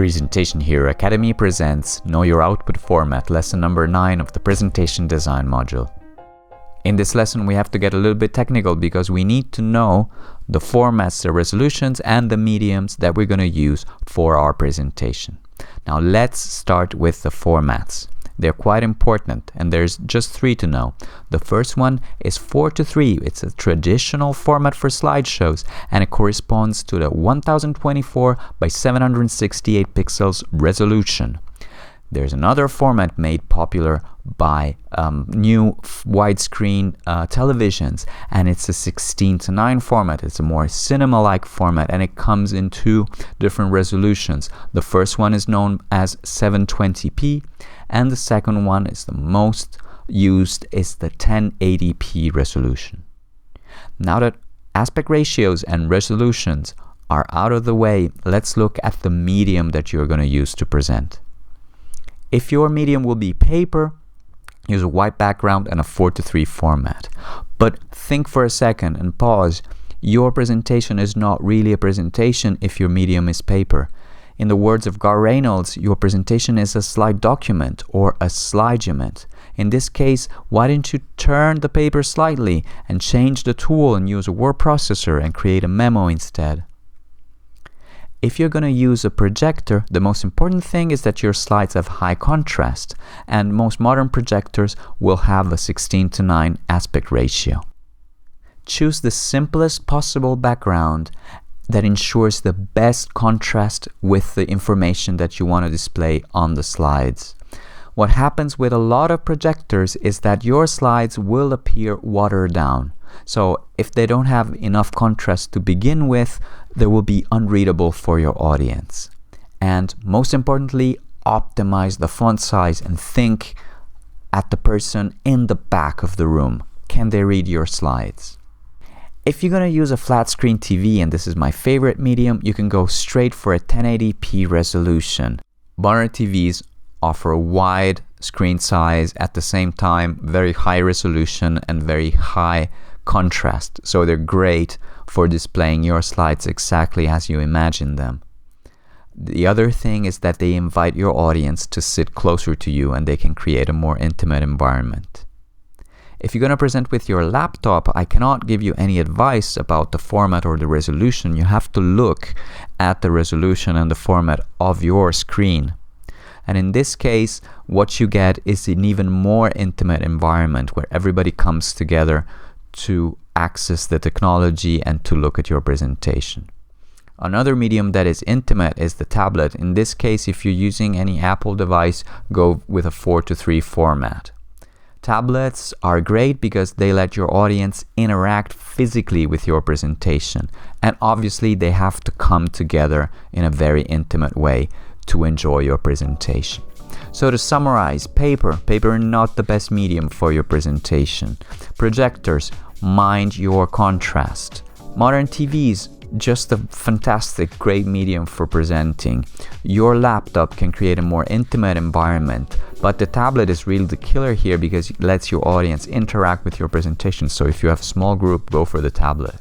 Presentation Hero Academy presents Know Your Output Format, lesson number 9 of the Presentation Design module. In this lesson we have to get a little bit technical because we need to know the formats, the resolutions, and the mediums that we're going to use for our presentation. Now let's start with the formats. They're quite important, and there's just 3 to know. The first one is 4:3. It's a traditional format for slideshows, and it corresponds to the 1024 by 768 pixels resolution. There's another format made popular by new widescreen televisions, and it's a 16:9 format. It's a more cinema-like format, and it comes in 2 different resolutions. The first one is known as 720p, and the second one is the most used, is the 1080p resolution. Now that aspect ratios and resolutions are out of the way, let's look at the medium that you're going to use to present. If your medium will be paper, use a white background and a 4:3 format. But think for a second and pause. Your presentation is not really a presentation if your medium is paper. In the words of Gar Reynolds, your presentation is a slide document or a slidegement. In this case, why don't you turn the paper slightly and change the tool and use a word processor and create a memo instead? If you're going to use a projector, the most important thing is that your slides have high contrast, and most modern projectors will have a 16:9 aspect ratio. Choose the simplest possible background that ensures the best contrast with the information that you want to display on the slides. What happens with a lot of projectors is that your slides will appear watered down. So if they don't have enough contrast to begin with, they will be unreadable for your audience. And most importantly, optimize the font size and think at the person in the back of the room. Can they read your slides? If you're going to use a flat screen TV, and this is my favorite medium, you can go straight for a 1080p resolution. Modern TVs offer a wide screen size, at the same time very high resolution and very high contrast, so they're great for displaying your slides exactly as you imagine them. The other thing is that they invite your audience to sit closer to you, and they can create a more intimate environment. If you're going to present with your laptop, I cannot give you any advice about the format or the resolution. You have to look at the resolution and the format of your screen. And in this case, what you get is an even more intimate environment where everybody comes together to access the technology and to look at your presentation. Another medium that is intimate is the tablet. In this case, if you're using any Apple device, go with a 4:3 format. Tablets are great because they let your audience interact physically with your presentation, and obviously they have to come together in a very intimate way to enjoy your presentation. So to summarize, paper not the best medium for your presentation. Projectors, mind your contrast. Modern TVs, just a fantastic, great medium for presenting. Your laptop can create a more intimate environment, but the tablet is really the killer here because it lets your audience interact with your presentation. So if you have a small group, go for the tablet.